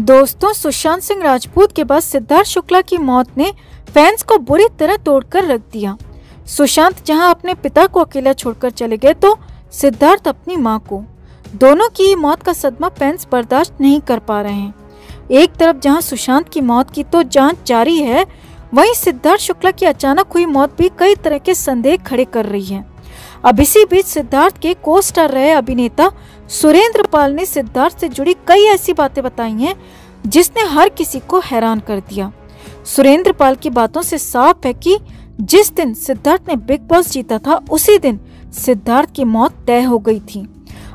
दोस्तों, सुशांत सिंह राजपूत के बाद सिद्धार्थ शुक्ला की मौत ने फैंस को बुरी तरह तोड़कर रख दिया। सुशांत जहां अपने पिता को अकेला छोड़कर चले गए तो सिद्धार्थ अपनी मां को। दोनों की मौत का सदमा फैंस बर्दाश्त नहीं कर पा रहे हैं। एक तरफ जहां सुशांत की मौत की तो जांच जारी है, वहीं सिद्धार्थ शुक्ला की अचानक हुई मौत भी कई तरह के संदेह खड़े कर रही है। अब इसी बीच सिद्धार्थ के को स्टार रहे अभिनेता सुरेंद्र पाल ने सिद्धार्थ से जुड़ी कई ऐसी बातें बताई हैं जिसने हर किसी को हैरान कर दिया। सुरेंद्र पाल की बातों से साफ है कि जिस दिन सिद्धार्थ ने बिग बॉस जीता था उसी दिन सिद्धार्थ की मौत तय हो गई थी।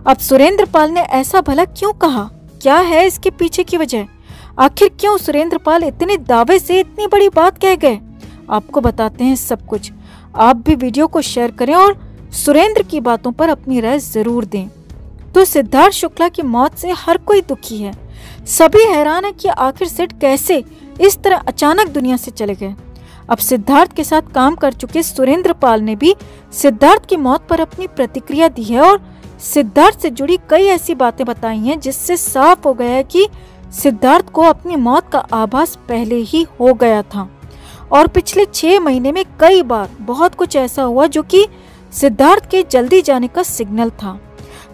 अब सुरेंद्र पाल ने ऐसा भला क्यों कहा? क्या है इसके पीछे की वजह? आखिर क्यों सुरेंद्र पाल इतने दावे से इतनी बड़ी बात कह गए? आपको बताते हैं सब कुछ। आप भी वीडियो को शेयर करें और सुरेंद्र की बातों पर अपनी राय जरूर दें। तो सिद्धार्थ शुक्ला की मौत से हर कोई दुखी है। सभी हैरान है कि आखिर सेठ कैसे इस तरह अचानक दुनिया से चले गए। अब सिद्धार्थ के साथ काम कर चुके सुरेंद्र पाल ने भी सिद्धार्थ की मौत पर अपनी प्रतिक्रिया दी है और सिद्धार्थ से जुड़ी कई ऐसी बातें बताई हैं जिससे साफ हो गया है कि सिद्धार्थ को अपनी मौत का आभास पहले ही हो गया था और पिछले 6 महीने में कई बार बहुत कुछ ऐसा हुआ जो कि सिद्धार्थ के जल्दी जाने का सिग्नल था।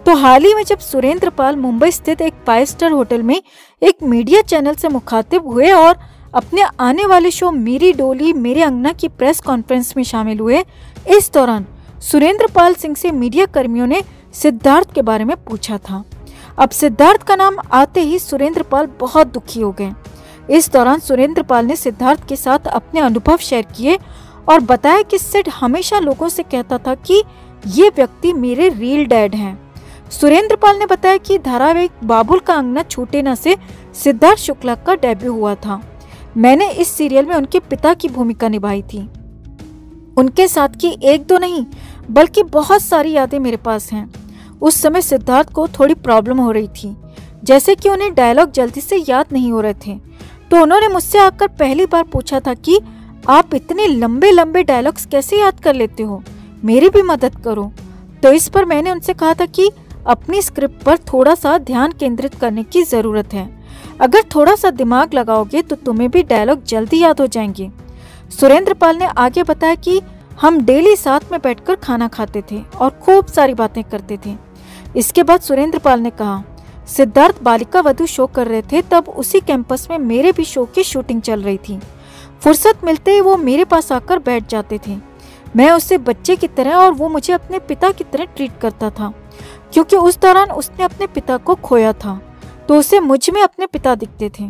तो हाल ही में जब सुरेंद्र पाल मुंबई स्थित एक 5 स्टार होटल में एक मीडिया चैनल से मुखातिब हुए और अपने आने वाले शो मेरी डोली मेरे अंगना की प्रेस कॉन्फ्रेंस में शामिल हुए, इस दौरान सुरेंद्र पाल सिंह से मीडिया कर्मियों ने सिद्धार्थ के बारे में पूछा था। अब सिद्धार्थ का नाम आते ही सुरेंद्र पाल बहुत दुखी हो गए। इस दौरान सुरेंद्र पाल ने सिद्धार्थ के साथ अपने अनुभव शेयर किए और बताया कि सिड हमेशा लोगों से कहता था कि ये व्यक्ति मेरे रियल डैड हैं। सुरेंद्र पाल ने बताया कि धारावाहिक बाबुल का अंगना छूटे न से सिद्धार्थ शुक्ला का डेब्यू हुआ था। मैंने इस सीरियल में उनके पिता की भूमिका निभाई थी। उनके साथ की 1-2 नहीं बल्कि बहुत सारी यादें मेरे पास हैं। उस समय सिद्धार्थ को थोड़ी प्रॉब्लम हो रही थी, जैसे कि उन्हें डायलॉग जल्दी से याद नहीं हो रहे थे। तो उन्होंने मुझसे आकर पहली बार पूछा था कि आप इतने लंबे लंबे डायलॉग्स कैसे याद कर लेते हो, मेरी भी मदद करो। तो इस पर मैंने उनसे कहा था कि अपनी स्क्रिप्ट पर थोड़ा सा ध्यान केंद्रित करने की जरूरत है। अगर थोड़ा सा दिमाग लगाओगे तो तुम्हें भी डायलॉग जल्दी याद हो जाएंगे। सुरेंद्र पाल ने आगे बताया कि हम डेली साथ में बैठकर खाना खाते थे और खूब सारी बातें करते थे। इसके बाद सुरेंद्र पाल ने कहा, सिद्धार्थ बालिका वधू शो कर रहे थे, तब उसी कैंपस में मेरे भी शो की शूटिंग चल रही थी। फुर्सत मिलते ही वो मेरे पास आकर बैठ जाते थे। मैं उससे बच्चे की तरह और वो मुझे अपने पिता की तरह ट्रीट करता था, क्योंकि उस दौरान उसने अपने पिता को खोया था तो उसे मुझ में अपने पिता दिखते थे।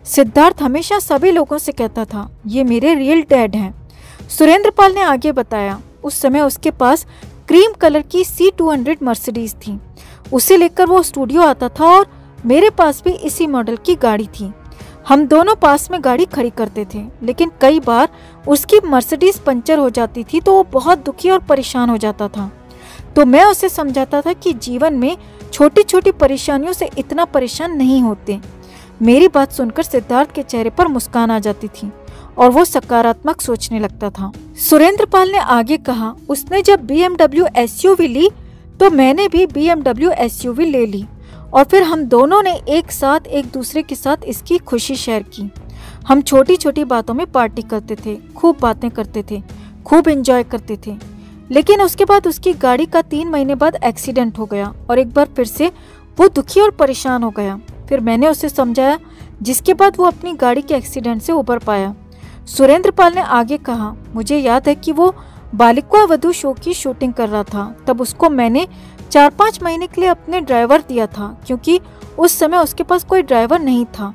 सिद्धार्थ हमेशा सभी लोगों से कहता था ये मेरे रियल डैड हैं। सुरेंद्र पाल ने आगे बताया, उस समय उसके पास क्रीम कलर की C200 मर्सिडीज थी। उसे लेकर वो स्टूडियो आता था और मेरे पास भी इसी मॉडल की गाड़ी थी। हम दोनों पास में गाड़ी खड़ी करते थे, लेकिन कई बार उसकी मर्सिडीज पंचर हो जाती थी तो वो बहुत दुखी और परेशान हो जाता था। तो मैं उसे समझाता था कि जीवन में छोटी छोटी परेशानियों से इतना परेशान नहीं होते। मेरी बात सुनकर सिद्धार्थ के चेहरे पर मुस्कान आ जाती थी और वो सकारात्मक सोचने लगता था। सुरेंद्र पाल ने आगे कहा, उसने जब BMW SUV ली तो मैंने भी BMW SUV ले ली और फिर हम दोनों ने एक साथ एक दूसरे के साथ इसकी खुशी शेयर की। हम छोटी छोटी बातों में पार्टी करते थे, खूब बातें करते थे, खूब एंजॉय करते थे। लेकिन उसके बाद उसकी गाड़ी का 3 महीने बाद एक्सीडेंट हो गया और एक बार फिर से वो दुखी और परेशान हो गया। फिर मैंने उसे समझाया, जिसके बाद वो अपनी गाड़ी के एक्सीडेंट से उबर पाया। सुरेंद्र पाल ने आगे कहा, मुझे याद है कि वो बालिका वधू शो की शूटिंग कर रहा था। तब उसको मैंने 4-5 महीने के लिए अपने ड्राइवर दिया था, क्योंकि उस समय उसके पास कोई ड्राइवर नहीं था।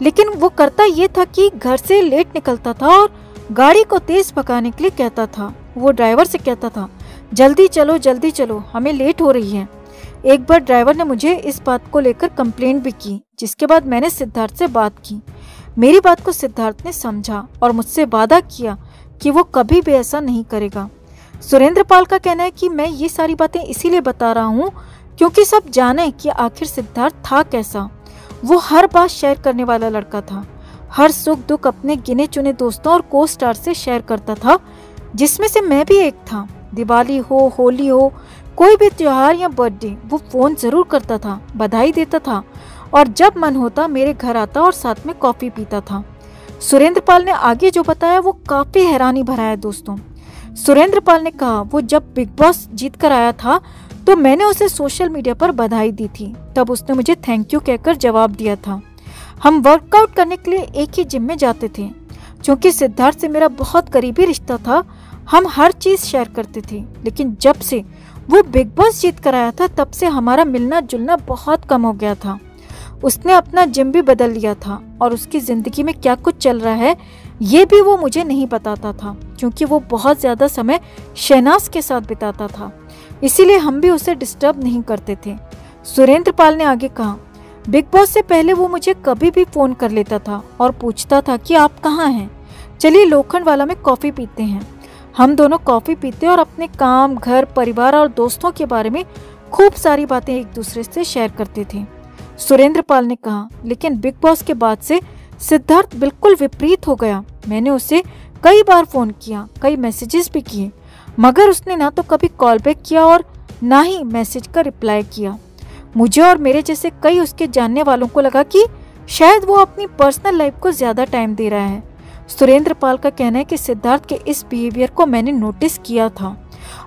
लेकिन वो करता ये था कि घर से लेट निकलता था और गाड़ी को तेज भगाने के लिए कहता था। वो ड्राइवर से कहता था, जल्दी चलो, हमें लेट हो रही है। एक बार ड्राइवर ने मुझे इस बात को लेकर कंप्लेंट भी की, जिसके बाद मैंने सिद्धार्थ से बात की। मेरी बात को सिद्धार्थ ने समझा और मुझसे वादा किया कि वो कभी भी ऐसा नहीं करेगा। सुरेंद्र पाल का कहना है कि मैं ये सारी बातें इसीलिए बता रहा हूँ क्योंकि सब जाने कि आखिर सिद्धार्थ था कैसा। वो हर बात शेयर करने वाला लड़का था। हर सुख दुख अपने गिने चुने दोस्तों और को स्टार से शेयर करता था, जिसमें से मैं भी एक था। दिवाली हो, होली हो, कोई भी त्योहार या बर्थडे, वो फोन जरूर करता था, बधाई देता था और जब मन होता मेरे घर आता और साथ में कॉफी पीता था। सुरेंद्र पाल ने आगे जो बताया वो काफी हैरानी भरा है दोस्तों। सुरेंद्र पाल ने कहा वो जब बिग बॉस जीत कर आया था तो मैंने उसे सोशल मीडिया पर बधाई दी थी, तब उसने मुझे थैंक यू कहकर जवाब दिया था। हम वर्कआउट करने के लिए एक ही जिम में जाते थे। क्योंकि सिद्धार्थ से मेरा बहुत करीबी रिश्ता था, हम हर चीज शेयर करते थे, लेकिन जब से वो बिग बॉस जीत कर आया था तब से हमारा मिलना जुलना बहुत कम हो गया था। उसने अपना जिम भी बदल लिया था और उसकी जिंदगी में क्या कुछ चल रहा है ये भी वो मुझे नहीं बताता था, क्योंकि वो बहुत ज्यादा समय शहनाज के साथ बिताता था, इसीलिए हम भी उसे डिस्टर्ब नहीं करते थे। सुरेंद्र पाल ने आगे कहा बिग बॉस से पहले वो मुझे कभी भी फोन कर लेता था और पूछता था कि आप कहाँ हैं, चलिए लोखंडवाला में कॉफी पीते हैं। हम दोनों कॉफी पीते और अपने काम, घर, परिवार और दोस्तों के बारे में खूब सारी बातें एक दूसरे से शेयर करते थे। सुरेंद्र पाल ने कहा लेकिन बिग बॉस के बाद से सिद्धार्थ बिल्कुल विपरीत हो गया। मैंने उसे कई बार फोन किया, कई मैसेजेस भी किए, मगर उसने ना तो कभी कॉल बैक किया और ना ही मैसेज का रिप्लाई किया। मुझे और मेरे जैसे कई उसके जानने वालों को लगा कि शायद वो अपनी पर्सनल लाइफ को ज्यादा टाइम दे रहा है। सुरेंद्र पाल का कहना है कि सिद्धार्थ के इस बिहेवियर को मैंने नोटिस किया था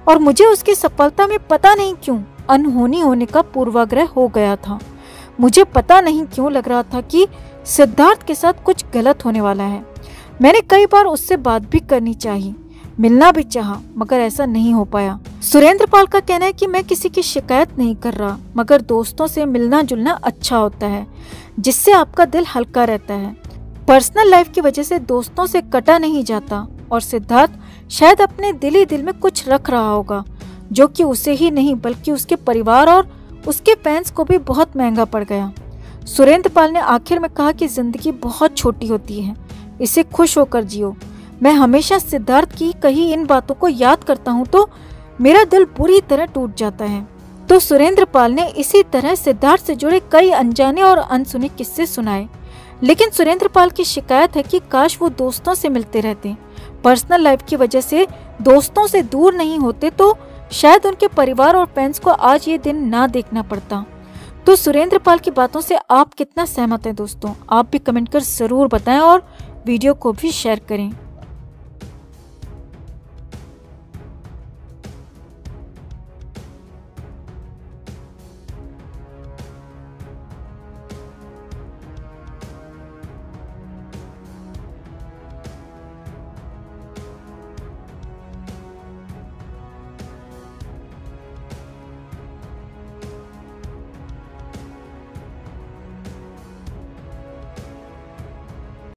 और मुझे उसकी सफलता में पता नहीं क्यों अनहोनी होने का पूर्वाग्रह हो गया था। मुझे पता नहीं क्यों लग रहा था कि सिद्धार्थ के साथ कुछ गलत होने वाला है। मैंने कई बार उससे बात भी करनी चाहिए, मिलना भी चाहा, मगर ऐसा नहीं हो पाया। सुरेंद्र पाल का कहना है कि मैं किसी की शिकायत नहीं कर रहा, मगर दोस्तों से मिलना जुलना अच्छा होता है, जिससे आपका दिल हल्का रहता है। पर्सनल लाइफ की वजह से दोस्तों से कटा नहीं जाता और सिद्धार्थ शायद अपने दिल ही दिल में कुछ रख रहा होगा, जो कि उसे ही नहीं बल्कि उसके परिवार और उसके फैंस को भी बहुत महंगा पड़ गया। सुरेंद्र पाल ने आखिर में कहा कि जिंदगी बहुत छोटी होती है, इसे खुश होकर जियो। मैं हमेशा सिद्धार्थ की कही इन बातों को याद करता हूँ तो मेरा दिल बुरी तरह टूट जाता है। तो सुरेंद्र पाल ने इसी तरह सिद्धार्थ से जुड़े कई अनजाने और अनसुने किस्से सुनाए, लेकिन सुरेंद्र पाल की शिकायत है कि काश वो दोस्तों से मिलते रहते, पर्सनल लाइफ की वजह से दोस्तों से दूर नहीं होते तो शायद उनके परिवार और फैंस को आज ये दिन ना देखना पड़ता। तो सुरेंद्र पाल की बातों से आप कितना सहमत हैं दोस्तों? आप भी कमेंट कर जरूर बताएं और वीडियो को भी शेयर करें।